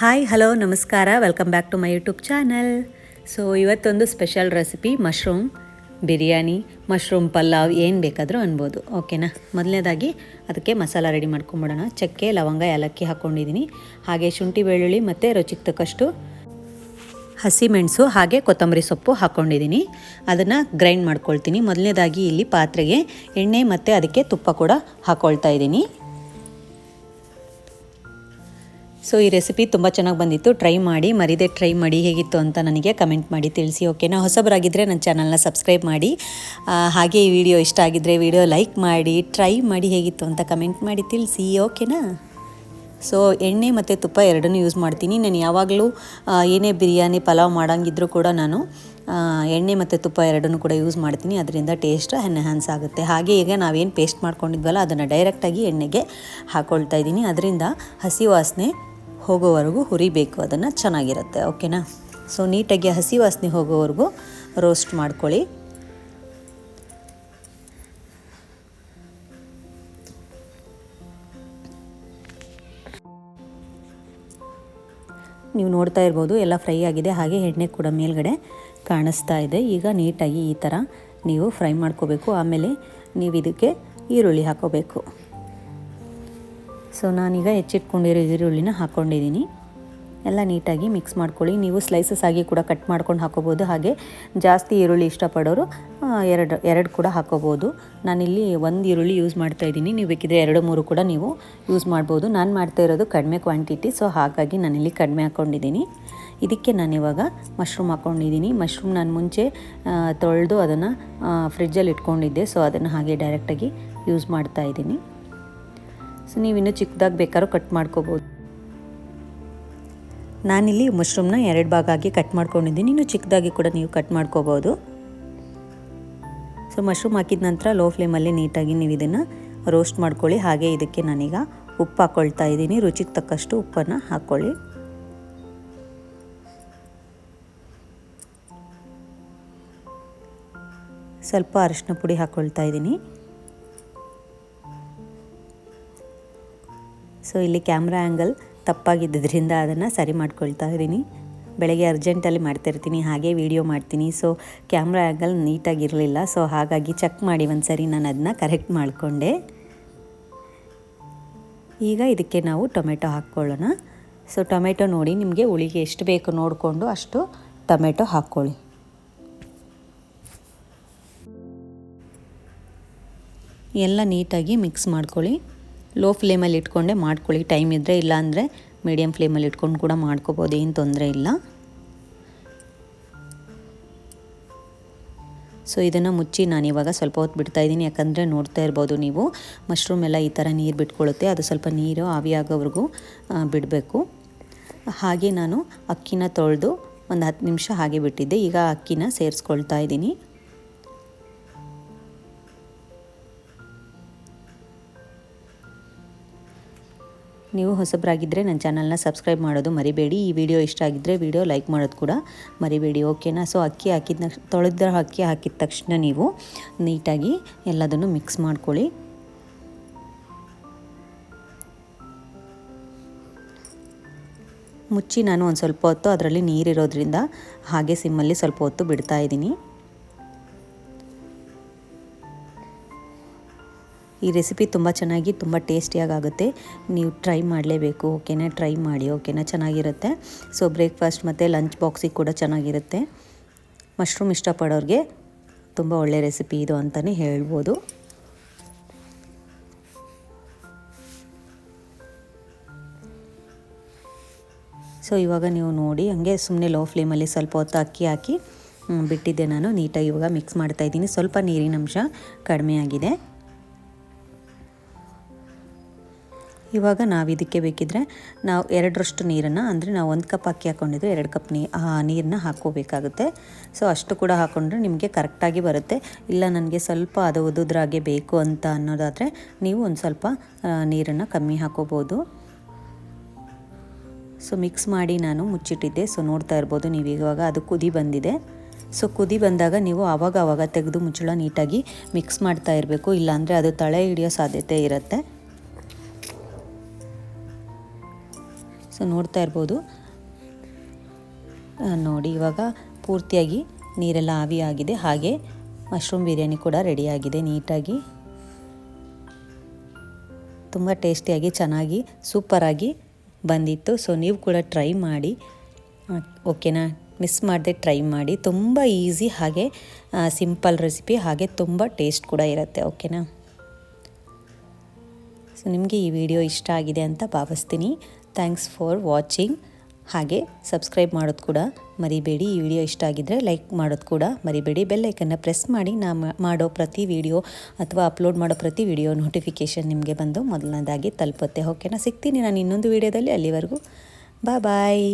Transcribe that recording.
Hi hello ನಮಸ್ಕಾರ, welcome back to my YouTube channel. So ಇವತ್ತೊಂದು special recipe mushroom biryani, mushroom pulao ಏನು ಬೇಕಾದರೂ ಅನ್ಬೋದು. ಓಕೆನಾ. ಮೊದಲನೇದಾಗಿ ಅದಕ್ಕೆ ಮಸಾಲ ರೆಡಿ ಮಾಡ್ಕೊಂಬಿಡೋಣ. ಚಕ್ಕೆ, ಲವಂಗ, ಏಲಕ್ಕಿ ಹಾಕ್ಕೊಂಡಿದ್ದೀನಿ. ಹಾಗೆ ಶುಂಠಿ, ಬೆಳ್ಳುಳ್ಳಿ ಮತ್ತು ರುಚಿಗೆ ತಕ್ಕಷ್ಟು ಹಸಿಮೆಣಸು ಹಾಗೆ ಕೊತ್ತಂಬರಿ ಸೊಪ್ಪು ಹಾಕ್ಕೊಂಡಿದ್ದೀನಿ. ಅದನ್ನು ಗ್ರೈಂಡ್ ಮಾಡ್ಕೊಳ್ತೀನಿ. ಮೊದಲನೇದಾಗಿ ಇಲ್ಲಿ ಪಾತ್ರೆಗೆ ಎಣ್ಣೆ ಮತ್ತು ಅದಕ್ಕೆ ತುಪ್ಪ ಕೂಡ ಹಾಕ್ಕೊಳ್ತಾ ಇದ್ದೀನಿ. ಸೊ ಈ ರೆಸಿಪಿ ತುಂಬ ಚೆನ್ನಾಗಿ ಬಂದಿತ್ತು. ಟ್ರೈ ಮಾಡಿ, ಮರಿದೇ ಟ್ರೈ ಮಾಡಿ ಹೇಗಿತ್ತು ಅಂತ ನನಗೆ ಕಮೆಂಟ್ ಮಾಡಿ ತಿಳಿಸಿ. ಓಕೆನಾ. ಹೊಸಬರಾಗಿದ್ದರೆ ನನ್ನ ಚಾನಲ್ನ ಸಬ್ಸ್ಕ್ರೈಬ್ ಮಾಡಿ. ಹಾಗೆ ಈ ವಿಡಿಯೋ ಇಷ್ಟ ಆಗಿದ್ದರೆ ವಿಡಿಯೋ ಲೈಕ್ ಮಾಡಿ, ಟ್ರೈ ಮಾಡಿ ಹೇಗಿತ್ತು ಅಂತ ಕಮೆಂಟ್ ಮಾಡಿ ತಿಳಿಸಿ. ಓಕೆನಾ. ಸೊ ಎಣ್ಣೆ ಮತ್ತು ತುಪ್ಪ ಎರಡನ್ನೂ ಯೂಸ್ ಮಾಡ್ತೀನಿ. ನಾನು ಯಾವಾಗಲೂ ಏನೇ ಬಿರಿಯಾನಿ ಪಲಾವ್ ಮಾಡೋಂಗಿದ್ರೂ ಕೂಡ ನಾನು ಎಣ್ಣೆ ಮತ್ತು ತುಪ್ಪ ಎರಡನ್ನೂ ಕೂಡ ಯೂಸ್ ಮಾಡ್ತೀನಿ. ಅದರಿಂದ ಟೇಸ್ಟ್ ಎನ್ಹ್ಯಾನ್ಸ್ ಆಗುತ್ತೆ. ಹಾಗೆ ಈಗ ನಾವೇನು ಪೇಸ್ಟ್ ಮಾಡ್ಕೊಂಡಿದ್ವಲ್ಲ ಅದನ್ನು ಡೈರೆಕ್ಟಾಗಿ ಎಣ್ಣೆಗೆ ಹಾಕ್ಕೊಳ್ತಾ ಇದ್ದೀನಿ. ಅದರಿಂದ ಹಸಿ ವಾಸನೆ ಹೋಗೋವರೆಗೂ ಹುರಿಬೇಕು. ಅದನ್ನು ಚೆನ್ನಾಗಿರುತ್ತೆ. ಓಕೆನಾ. ಸೊ ನೀಟಾಗಿ ಹಸಿ ವಾಸನೆ ಹೋಗೋವರೆಗೂ ರೋಸ್ಟ್ ಮಾಡ್ಕೊಳ್ಳಿ. ನೀವು ನೋಡ್ತಾ ಇರ್ಬೋದು ಎಲ್ಲ ಫ್ರೈ ಆಗಿದೆ. ಹಾಗೆ ಎಣ್ಣೆ ಕೂಡ ಮೇಲ್ಗಡೆ ಕಾಣಿಸ್ತಾ ಇದೆ. ಈಗ ನೀಟಾಗಿ ಈ ಥರ ನೀವು ಫ್ರೈ ಮಾಡ್ಕೋಬೇಕು. ಆಮೇಲೆ ನೀವು ಇದಕ್ಕೆ ಈರುಳ್ಳಿ ಹಾಕೋಬೇಕು. ಸೊ ನಾನೀಗ ಹೆಚ್ಚಿಟ್ಕೊಂಡಿರೋ ಈರುಳ್ಳಿನ ಹಾಕ್ಕೊಂಡಿದ್ದೀನಿ. ಎಲ್ಲ ನೀಟಾಗಿ ಮಿಕ್ಸ್ ಮಾಡ್ಕೊಳ್ಳಿ. ನೀವು ಸ್ಲೈಸಸ್ ಆಗಿ ಕೂಡ ಕಟ್ ಮಾಡ್ಕೊಂಡು ಹಾಕೋಬೋದು. ಹಾಗೆ ಜಾಸ್ತಿ ಈರುಳ್ಳಿ ಇಷ್ಟಪಡೋರು ಎರಡು ಕೂಡ ಹಾಕೋಬೋದು. ನಾನಿಲ್ಲಿ ಒಂದು ಈರುಳ್ಳಿ ಯೂಸ್ ಮಾಡ್ತಾಯಿದ್ದೀನಿ. ನೀವು ಬೇಕಿದ್ರೆ 2-3 ಕೂಡ ನೀವು ಯೂಸ್ ಮಾಡ್ಬೋದು. ನಾನು ಮಾಡ್ತಾ ಇರೋದು ಕಡಿಮೆ ಕ್ವಾಂಟಿಟಿ, ಸೊ ಹಾಗಾಗಿ ನಾನಿಲ್ಲಿ ಕಡಿಮೆ ಹಾಕ್ಕೊಂಡಿದ್ದೀನಿ. ಇದಕ್ಕೆ ನಾನಿವಾಗ ಮಶ್ರೂಮ್ ಹಾಕ್ಕೊಂಡಿದ್ದೀನಿ. ಮಶ್ರೂಮ್ ನಾನು ಮುಂಚೆ ತೊಳೆದು ಅದನ್ನು ಫ್ರಿಜ್ಜಲ್ಲಿ ಇಟ್ಕೊಂಡಿದ್ದೆ. ಸೊ ಅದನ್ನು ಹಾಗೆ ಡೈರೆಕ್ಟಾಗಿ ಯೂಸ್ ಮಾಡ್ತಾಯಿದ್ದೀನಿ. ಸೊ ನೀವು ಇನ್ನೂ ಚಿಕ್ಕದಾಗಿ ಬೇಕಾದ್ರೂ ಕಟ್ ಮಾಡ್ಕೋಬೋದು. ನಾನಿಲ್ಲಿ ಮಶ್ರೂಮ್ನ 2 ಭಾಗ ಆಗಿ ಕಟ್ ಮಾಡ್ಕೊಂಡಿದ್ದೀನಿ. ಇನ್ನೂ ಚಿಕ್ಕದಾಗಿ ಕೂಡ ನೀವು ಕಟ್ ಮಾಡ್ಕೋಬೋದು. ಸೊ ಮಶ್ರೂಮ್ ಹಾಕಿದ ನಂತರ ಲೋ ಫ್ಲೇಮಲ್ಲಿ ನೀಟಾಗಿ ನೀವು ಇದನ್ನು ರೋಸ್ಟ್ ಮಾಡ್ಕೊಳ್ಳಿ. ಹಾಗೆ ಇದಕ್ಕೆ ನಾನೀಗ ಉಪ್ಪು ಹಾಕ್ಕೊಳ್ತಾ ಇದ್ದೀನಿ. ರುಚಿಗೆ ತಕ್ಕಷ್ಟು ಉಪ್ಪನ್ನು ಹಾಕ್ಕೊಳ್ಳಿ. ಸ್ವಲ್ಪ ಅರಿಶಿನ ಪುಡಿ ಹಾಕ್ಕೊಳ್ತಾ ಇದ್ದೀನಿ. ಸೊ ಇಲ್ಲಿ ಕ್ಯಾಮ್ರಾ ಆ್ಯಂಗಲ್ ತಪ್ಪಾಗಿದ್ದರಿಂದ ಅದನ್ನು ಸರಿ ಮಾಡ್ಕೊಳ್ತಾ ಇದ್ದೀನಿ. ಬೆಳಗ್ಗೆ ಅರ್ಜೆಂಟಲ್ಲಿ ಮಾಡ್ತಾಯಿರ್ತೀನಿ, ಹಾಗೆ ವಿಡಿಯೋ ಮಾಡ್ತೀನಿ. ಸೊ ಕ್ಯಾಮ್ರಾ ಆ್ಯಂಗಲ್ ನೀಟಾಗಿರಲಿಲ್ಲ. ಸೊ ಹಾಗಾಗಿ ಚೆಕ್ ಮಾಡಿ ಒಂದು ಸರಿ ನಾನು ಅದನ್ನ ಕರೆಕ್ಟ್ ಮಾಡಿಕೊಂಡೆ. ಈಗ ಇದಕ್ಕೆ ನಾವು ಟೊಮೆಟೊ ಹಾಕ್ಕೊಳ್ಳೋಣ. ಸೊ ಟೊಮೆಟೊ ನೋಡಿ ನಿಮಗೆ ಹುಳಿಗೆ ಎಷ್ಟು ಬೇಕು ನೋಡಿಕೊಂಡು ಅಷ್ಟು ಟೊಮೆಟೊ ಹಾಕ್ಕೊಳ್ಳಿ. ಎಲ್ಲ ನೀಟಾಗಿ ಮಿಕ್ಸ್ ಮಾಡ್ಕೊಳ್ಳಿ. ಲೋ ಫ್ಲೇಮಲ್ಲಿ ಇಟ್ಕೊಂಡೆ ಮಾಡ್ಕೊಳ್ಳಿ ಟೈಮ್ ಇದ್ದರೆ. ಇಲ್ಲಾಂದರೆ ಮೀಡಿಯಮ್ ಫ್ಲೇಮಲ್ಲಿ ಇಟ್ಕೊಂಡು ಕೂಡ ಮಾಡ್ಕೋಬೋದು, ಏನು ತೊಂದರೆ ಇಲ್ಲ. ಸೊ ಇದನ್ನು ಮುಚ್ಚಿ ನಾನಿವಾಗ ಸ್ವಲ್ಪ ಹೊತ್ತು ಬಿಡ್ತಾಯಿದ್ದೀನಿ. ಯಾಕಂದರೆ ನೋಡ್ತಾ ಇರ್ಬೋದು ನೀವು ಮಶ್ರೂಮ್ ಎಲ್ಲ ಈ ಥರ ನೀರು ಬಿಟ್ಕೊಳ್ಳುತ್ತೆ. ಅದು ಸ್ವಲ್ಪ ನೀರು ಆವಿಯಾಗೋವರೆಗೂ ಬಿಡಬೇಕು. ಹಾಗೆ ನಾನು ಅಕ್ಕಿನ ತೊಳೆದು ಒಂದು 10 ನಿಮಿಷ ಹಾಗೆ ಬಿಟ್ಟಿದ್ದೆ. ಈಗ ಅಕ್ಕಿನ ಸೇರಿಸ್ಕೊಳ್ತಾ ಇದ್ದೀನಿ. ನೀವು ಹೊಸಬರಾಗಿದ್ದರೆ ನನ್ನ ಚಾನಲ್ನ ಸಬ್ಸ್ಕ್ರೈಬ್ ಮಾಡೋದು ಮರಿಬೇಡಿ. ಈ ವಿಡಿಯೋ ಇಷ್ಟ ಆಗಿದ್ದರೆ ವಿಡಿಯೋ ಲೈಕ್ ಮಾಡೋದು ಕೂಡ ಮರಿಬೇಡಿ. ಓಕೆನಾ. ಸೊ ಅಕ್ಕಿ ಹಾಕಿದ ತೊಳೆದ ಅಕ್ಕಿ ಹಾಕಿದ ತಕ್ಷಣ ನೀವು ನೀಟಾಗಿ ಎಲ್ಲದನ್ನು ಮಿಕ್ಸ್ ಮಾಡ್ಕೊಳ್ಳಿ. ಮುಚ್ಚಿ ನಾನು ಒಂದು ಸ್ವಲ್ಪ ಹೊತ್ತು ಅದರಲ್ಲಿ ನೀರಿರೋದ್ರಿಂದ ಹಾಗೆ ಸಿಮ್ಮಲ್ಲಿ ಸ್ವಲ್ಪ ಹೊತ್ತು ಬಿಡ್ತಾ ಇದ್ದೀನಿ. ಈ ರೆಸಿಪಿ ತುಂಬ ಚೆನ್ನಾಗಿ ತುಂಬ ಟೇಸ್ಟಿಯಾಗುತ್ತೆ. ನೀವು ಟ್ರೈ ಮಾಡಲೇಬೇಕು. ಓಕೆನಾ. ಟ್ರೈ ಮಾಡಿ. ಓಕೆನಾ. ಚೆನ್ನಾಗಿರುತ್ತೆ. ಸೊ ಬ್ರೇಕ್ಫಾಸ್ಟ್ ಮತ್ತು ಲಂಚ್ ಬಾಕ್ಸಿಗೆ ಕೂಡ ಚೆನ್ನಾಗಿರುತ್ತೆ. ಮಶ್ರೂಮ್ ಇಷ್ಟಪಡೋರಿಗೆ ತುಂಬ ಒಳ್ಳೆಯ ರೆಸಿಪಿ ಇದು ಅಂತಲೇ ಹೇಳ್ಬೋದು. ಸೊ ಇವಾಗ ನೀವು ನೋಡಿ ಹಾಗೆ ಸುಮ್ಮನೆ ಲೋ ಫ್ಲೇಮಲ್ಲಿ ಸ್ವಲ್ಪ ಹೊತ್ತು ಅಕ್ಕಿ ಹಾಕಿ ಬಿಟ್ಟಿದ್ದೆ ನಾನು. ನೀಟಾಗಿ ಇವಾಗ ಮಿಕ್ಸ್ ಮಾಡ್ತಾಯಿದ್ದೀನಿ. ಸ್ವಲ್ಪ ನೀರಿನ ಅಂಶ ಕಡಿಮೆ ಆಗಿದೆ. ಇವಾಗ ನಾವು ಇದಕ್ಕೆ ಬೇಕಿದ್ದರೆ ನಾವು 2ರಷ್ಟು ನೀರನ್ನು, ಅಂದರೆ ನಾವು 1 ಕಪ್ ಅಕ್ಕಿ ಹಾಕ್ಕೊಂಡಿದ್ರೆ 2 ಕಪ್ ನೀರನ್ನ ಹಾಕ್ಕೋಬೇಕಾಗುತ್ತೆ. ಸೊ ಅಷ್ಟು ಕೂಡ ಹಾಕ್ಕೊಂಡ್ರೆ ನಿಮಗೆ ಕರೆಕ್ಟಾಗಿ ಬರುತ್ತೆ. ಇಲ್ಲ ನನಗೆ ಸ್ವಲ್ಪ ಅದು ಉದುದ್ರಾಗೆ ಬೇಕು ಅಂತ ಅನ್ನೋದಾದರೆ ನೀವು ಒಂದು ಸ್ವಲ್ಪ ನೀರನ್ನು ಕಮ್ಮಿ ಹಾಕ್ಕೋಬೋದು. ಸೊ ಮಿಕ್ಸ್ ಮಾಡಿ ನಾನು ಮುಚ್ಚಿಟ್ಟಿದ್ದೆ. ಸೊ ನೋಡ್ತಾ ಇರ್ಬೋದು ನೀವು ಇವಾಗ ಅದು ಕುದಿ ಬಂದಿದೆ. ಸೊ ಕುದಿ ಬಂದಾಗ ನೀವು ಆವಾಗ ತೆಗೆದು ಮುಚ್ಚಳ ನೀಟಾಗಿ ಮಿಕ್ಸ್ ಮಾಡ್ತಾ ಇರಬೇಕು. ಇಲ್ಲಾಂದರೆ ಅದು ತಳ ಹಿಡಿಯೋ ಸಾಧ್ಯತೆ ಇರುತ್ತೆ. ಸೊ ನೋಡ್ತಾ ಇರ್ಬೋದು. ನೋಡಿ ಇವಾಗ ಪೂರ್ತಿಯಾಗಿ ನೀರೆಲ್ಲ ಆವಿಯಾಗಿದೆ. ಹಾಗೆ ಮಶ್ರೂಮ್ ಬಿರಿಯಾನಿ ಕೂಡ ರೆಡಿಯಾಗಿದೆ ನೀಟಾಗಿ. ತುಂಬ ಟೇಸ್ಟಿಯಾಗಿ ಚೆನ್ನಾಗಿ ಸೂಪರಾಗಿ ಬಂದಿತ್ತು. ಸೊ ನೀವು ಕೂಡ ಟ್ರೈ ಮಾಡಿ, ಓಕೆನಾ? ಮಿಸ್ ಮಾಡದೆ ಟ್ರೈ ಮಾಡಿ. ತುಂಬ ಈಸಿ, ಹಾಗೆ ಸಿಂಪಲ್ ರೆಸಿಪಿ, ಹಾಗೆ ತುಂಬ ಟೇಸ್ಟ್ ಕೂಡ ಇರುತ್ತೆ, ಓಕೆನಾ? ಸೊ ನಿಮಗೆ ಈ ವಿಡಿಯೋ ಇಷ್ಟ ಆಗಿದೆ ಅಂತ ಭಾವಿಸ್ತೀನಿ. Thanks for watching. ಹಾಗೆ ಸಬ್ಸ್ಕ್ರೈಬ್ ಮಾಡೋದು ಕೂಡ ಮರಿಬೇಡಿ. ಈ ವಿಡಿಯೋ ಇಷ್ಟ ಆಗಿದ್ದರೆ ಲೈಕ್ ಮಾಡೋದು ಕೂಡ ಮರಿಬೇಡಿ. ಬೆಲ್ ಐಕನ್ನ ಪ್ರೆಸ್ ಮಾಡಿ. ನಾನು ಮಾಡೋ ಪ್ರತಿ ವಿಡಿಯೋ ಅಥವಾ ಅಪ್ಲೋಡ್ ಮಾಡೋ ಪ್ರತಿ ವಿಡಿಯೋ ನೋಟಿಫಿಕೇಷನ್ ನಿಮಗೆ ಬಂದು ಮೊದಲನೇದಾಗಿ ತಲುಪುತ್ತೆ, ಓಕೆನಾ? ಸಿಗ್ತೀನಿ ನಾನು ಇನ್ನೊಂದು ವಿಡಿಯೋದಲ್ಲಿ. ಅಲ್ಲಿವರೆಗೂ ಬಾಯ್.